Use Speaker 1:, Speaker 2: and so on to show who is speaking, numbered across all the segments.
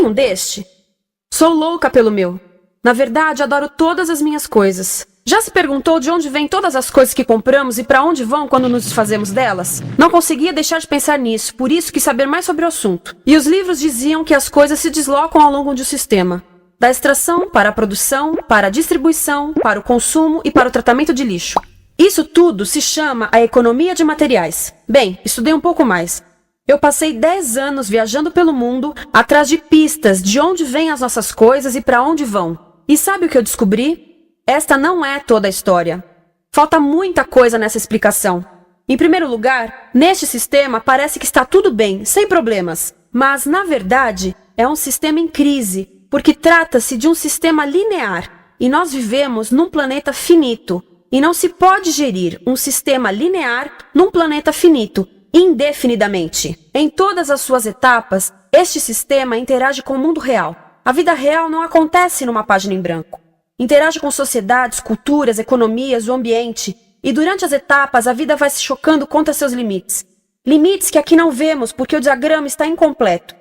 Speaker 1: tem um deste? Sou louca pelo meu. Na verdade, adoro todas as minhas coisas. Já se perguntou de onde vêm todas as coisas que compramos e para onde vão quando nos desfazemos delas? Não conseguia deixar de pensar nisso, por isso quis saber mais sobre o assunto. E os livros diziam que as coisas se deslocam ao longo de um sistema. Da extração para a produção, para a distribuição, para o consumo e para o tratamento de lixo. Isso tudo se chama a economia de materiais. Bem, estudei um pouco mais. Eu passei 10 anos viajando pelo mundo, atrás de pistas de onde vêm as nossas coisas e para onde vão. E sabe o que eu descobri? Esta não é toda a história. Falta muita coisa nessa explicação. Em primeiro lugar, neste sistema parece que está tudo bem, sem problemas. Mas, na verdade, é um sistema em crise, porque trata-se de um sistema linear, e nós vivemos num planeta finito. E não se pode gerir um sistema linear num planeta finito, indefinidamente. Em todas as suas etapas, este sistema interage com o mundo real. A vida real não acontece numa página em branco. Interage com sociedades, culturas, economias, o ambiente. E durante as etapas, a vida vai se chocando contra seus limites. Limites que aqui não vemos porque o diagrama está incompleto.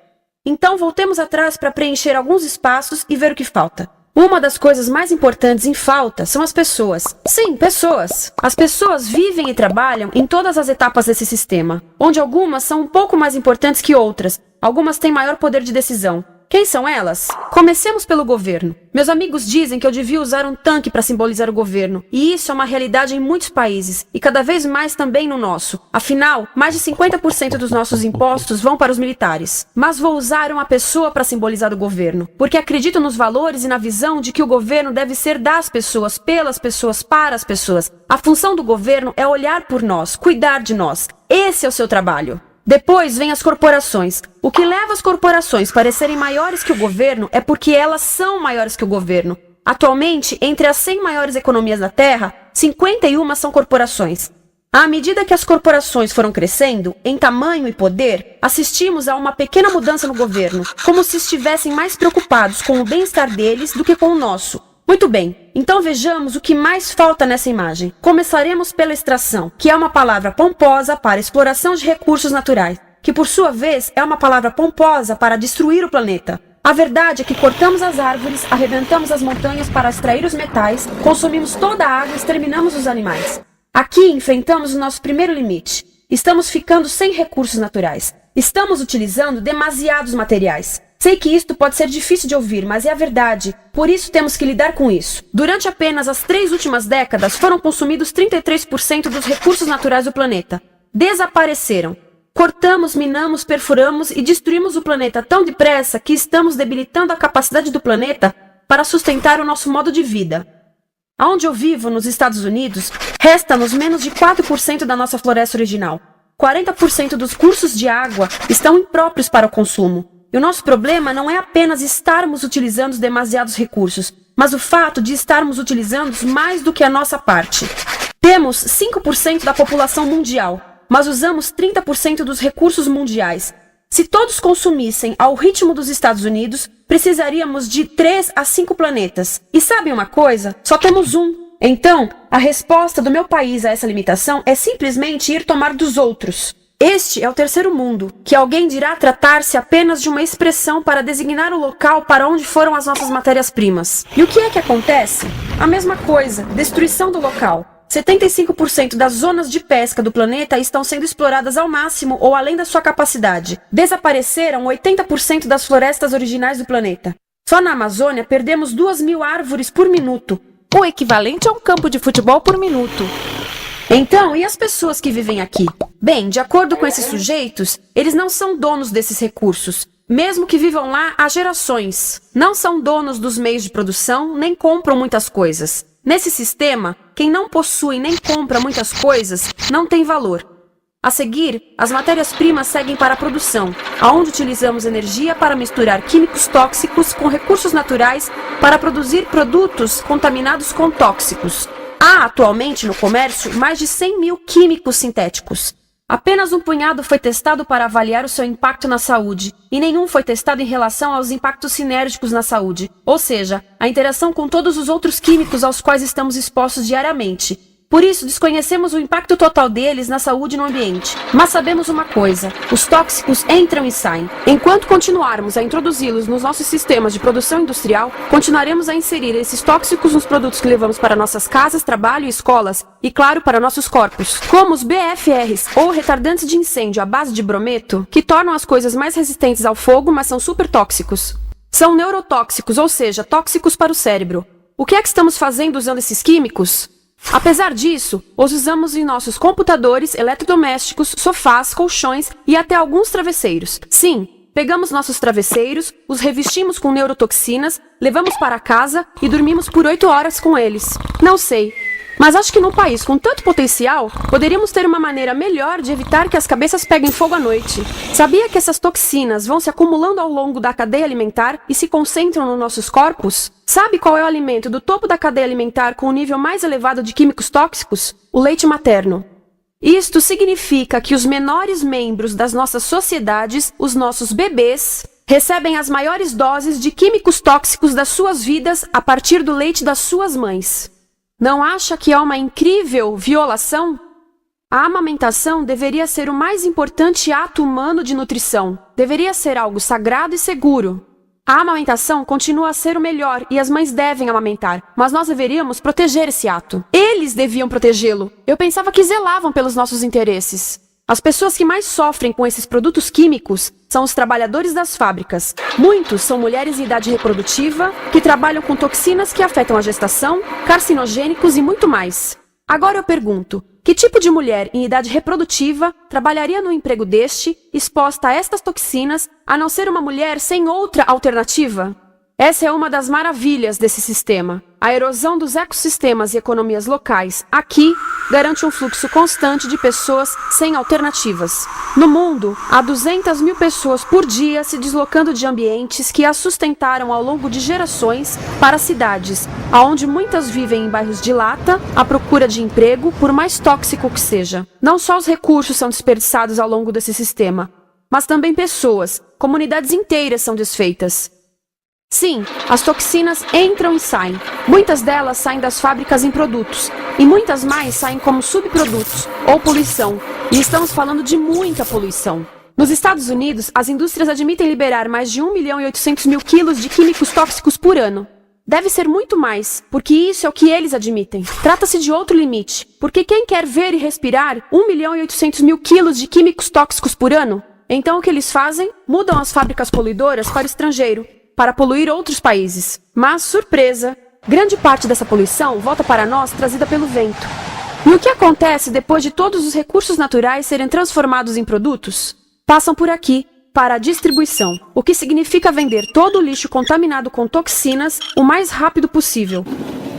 Speaker 1: Então, voltemos atrás para preencher alguns espaços e ver o que falta. Uma das coisas mais importantes em falta são as pessoas. Sim, pessoas. As pessoas vivem e trabalham em todas as etapas desse sistema, onde algumas são um pouco mais importantes que outras. Algumas têm maior poder de decisão. Quem são elas? Comecemos pelo governo. Meus amigos dizem que eu devia usar um tanque para simbolizar o governo, e isso é uma realidade em muitos países, e cada vez mais também no nosso. Afinal, mais de 50% dos nossos impostos vão para os militares. Mas vou usar uma pessoa para simbolizar o governo, porque acredito nos valores e na visão de que o governo deve ser das pessoas, pelas pessoas, para as pessoas. A função do governo é olhar por nós, cuidar de nós. Esse é o seu trabalho. Depois vem as corporações. O que leva as corporações a parecerem maiores que o governo é porque elas são maiores que o governo. Atualmente, entre as 100 maiores economias da Terra, 51 são corporações. À medida que as corporações foram crescendo, em tamanho e poder, assistimos a uma pequena mudança no governo, como se estivessem mais preocupados com o bem-estar deles do que com o nosso. Muito bem, então vejamos o que mais falta nessa imagem. Começaremos pela extração, que é uma palavra pomposa para exploração de recursos naturais, que por sua vez é uma palavra pomposa para destruir o planeta. A verdade é que cortamos as árvores, arrebentamos as montanhas para extrair os metais, consumimos toda a água e exterminamos os animais. Aqui enfrentamos o nosso primeiro limite. Estamos ficando sem recursos naturais. Estamos utilizando demasiados materiais. Sei que isto pode ser difícil de ouvir, mas é a verdade. Por isso temos que lidar com isso. Durante apenas as 3 últimas décadas, foram consumidos 33% dos recursos naturais do planeta. Desapareceram. Cortamos, minamos, perfuramos e destruímos o planeta tão depressa que estamos debilitando a capacidade do planeta para sustentar o nosso modo de vida. Onde eu vivo, nos Estados Unidos, resta-nos menos de 4% da nossa floresta original. 40% dos cursos de água estão impróprios para o consumo. E o nosso problema não é apenas estarmos utilizando demasiados recursos, mas o fato de estarmos utilizando mais do que a nossa parte. Temos 5% da população mundial, mas usamos 30% dos recursos mundiais. Se todos consumissem ao ritmo dos Estados Unidos, precisaríamos de 3 a 5 planetas. E sabem uma coisa? Só temos um. Então, a resposta do meu país a essa limitação é simplesmente ir tomar dos outros. Este é o terceiro mundo, que alguém dirá tratar-se apenas de uma expressão para designar o local para onde foram as nossas matérias-primas. E o que é que acontece? A mesma coisa, destruição do local. 75% das zonas de pesca do planeta estão sendo exploradas ao máximo ou além da sua capacidade. Desapareceram 80% das florestas originais do planeta. Só na Amazônia perdemos 2.000 árvores por minuto,
Speaker 2: o equivalente a um campo de futebol por minuto.
Speaker 1: Então, e as pessoas que vivem aqui? Bem, de acordo com esses sujeitos, eles não são donos desses recursos, mesmo que vivam lá há gerações. Não são donos dos meios de produção, nem compram muitas coisas. Nesse sistema, quem não possui nem compra muitas coisas não tem valor. A seguir, as matérias-primas seguem para a produção, aonde utilizamos energia para misturar químicos tóxicos com recursos naturais para produzir produtos contaminados com tóxicos. Há atualmente no comércio mais de 100.000 químicos sintéticos. Apenas um punhado foi testado para avaliar o seu impacto na saúde, e nenhum foi testado em relação aos impactos sinérgicos na saúde, ou seja, a interação com todos os outros químicos aos quais estamos expostos diariamente. Por isso, desconhecemos o impacto total deles na saúde e no ambiente. Mas sabemos uma coisa: os tóxicos entram e saem. Enquanto continuarmos a introduzi-los nos nossos sistemas de produção industrial, continuaremos a inserir esses tóxicos nos produtos que levamos para nossas casas, trabalho e escolas, e claro, para nossos corpos. Como os BFRs, ou retardantes de incêndio à base de brometo, que tornam as coisas mais resistentes ao fogo, mas são super tóxicos. São neurotóxicos, ou seja, tóxicos para o cérebro. O que é que estamos fazendo usando esses químicos? Apesar disso, os usamos em nossos computadores, eletrodomésticos, sofás, colchões e até alguns travesseiros. Sim, pegamos nossos travesseiros, os revestimos com neurotoxinas, levamos para casa e dormimos por 8 horas com eles. Não sei, mas acho que num país com tanto potencial, poderíamos ter uma maneira melhor de evitar que as cabeças peguem fogo à noite. Sabia que essas toxinas vão se acumulando ao longo da cadeia alimentar e se concentram nos nossos corpos? Sabe qual é o alimento do topo da cadeia alimentar com o nível mais elevado de químicos tóxicos? O leite materno. Isto significa que os menores membros das nossas sociedades, os nossos bebês, recebem as maiores doses de químicos tóxicos das suas vidas a partir do leite das suas mães. Não acha que é uma incrível violação? A amamentação deveria ser o mais importante ato humano de nutrição. Deveria ser algo sagrado e seguro. A amamentação continua a ser o melhor e as mães devem amamentar, mas nós deveríamos proteger esse ato. Eles deviam protegê-lo. Eu pensava que zelavam pelos nossos interesses. As pessoas que mais sofrem com esses produtos químicos são os trabalhadores das fábricas. Muitos são mulheres em idade reprodutiva, que trabalham com toxinas que afetam a gestação, carcinogênicos e muito mais. Agora eu pergunto, que tipo de mulher em idade reprodutiva trabalharia no emprego deste, exposta a estas toxinas, a não ser uma mulher sem outra alternativa? Essa é uma das maravilhas desse sistema. A erosão dos ecossistemas e economias locais, aqui, garante um fluxo constante de pessoas sem alternativas. No mundo, há 200 mil pessoas por dia se deslocando de ambientes que as sustentaram ao longo de gerações para cidades, onde muitas vivem em bairros de lata, à procura de emprego, por mais tóxico que seja. Não só os recursos são desperdiçados ao longo desse sistema, mas também pessoas, comunidades inteiras são desfeitas. Sim, as toxinas entram e saem. Muitas delas saem das fábricas em produtos, e muitas mais saem como subprodutos, ou poluição. E estamos falando de muita poluição. Nos Estados Unidos, as indústrias admitem liberar mais de 1.800.000 quilos de químicos tóxicos por ano. Deve ser muito mais, porque isso é o que eles admitem. Trata-se de outro limite, porque quem quer ver e respirar 1.800.000 quilos de químicos tóxicos por ano? Então o que eles fazem? Mudam as fábricas poluidoras para o estrangeiro, para poluir outros países. Mas, surpresa, grande parte dessa poluição volta para nós trazida pelo vento. E o que acontece depois de todos os recursos naturais serem transformados em produtos? Passam por aqui, para a distribuição, o que significa vender todo o lixo contaminado com toxinas o mais rápido possível.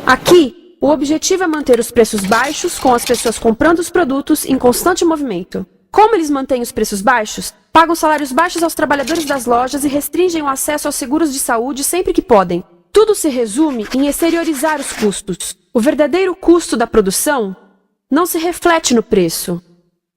Speaker 1: Aqui, o objetivo é manter os preços baixos, com as pessoas comprando os produtos em constante movimento. Como eles mantêm os preços baixos? Pagam salários baixos aos trabalhadores das lojas e restringem o acesso aos seguros de saúde sempre que podem. Tudo se resume em exteriorizar os custos. O verdadeiro custo da produção não se reflete no preço.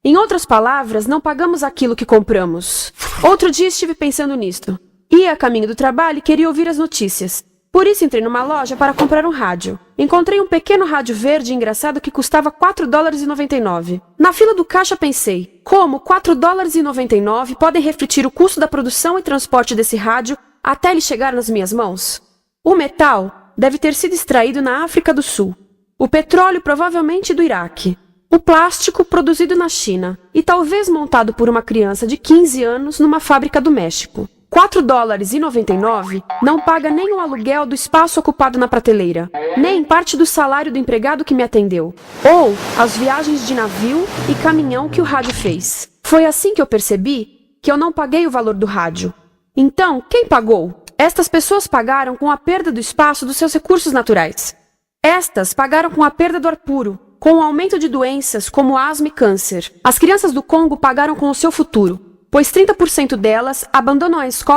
Speaker 1: Em outras palavras, não pagamos aquilo que compramos. Outro dia estive pensando nisto. Ia a caminho do trabalho e queria ouvir as notícias. Por isso entrei numa loja para comprar um rádio. Encontrei um pequeno rádio verde engraçado que custava $4,99. Na fila do caixa pensei, como $4,99 podem refletir o custo da produção e transporte desse rádio até ele chegar nas minhas mãos? O metal deve ter sido extraído na África do Sul. O petróleo provavelmente do Iraque. O plástico produzido na China e talvez montado por uma criança de 15 anos numa fábrica do México. $4,99 não paga nem o aluguel do espaço ocupado na prateleira, nem parte do salário do empregado que me atendeu, ou as viagens de navio e caminhão que o rádio fez. Foi assim que eu percebi que eu não paguei o valor do rádio. Então, quem pagou? Estas pessoas pagaram com a perda do espaço dos seus recursos naturais. Estas pagaram com a perda do ar puro, com o aumento de doenças como asma e câncer. As crianças do Congo pagaram com o seu futuro, pois 30% delas abandonam a escola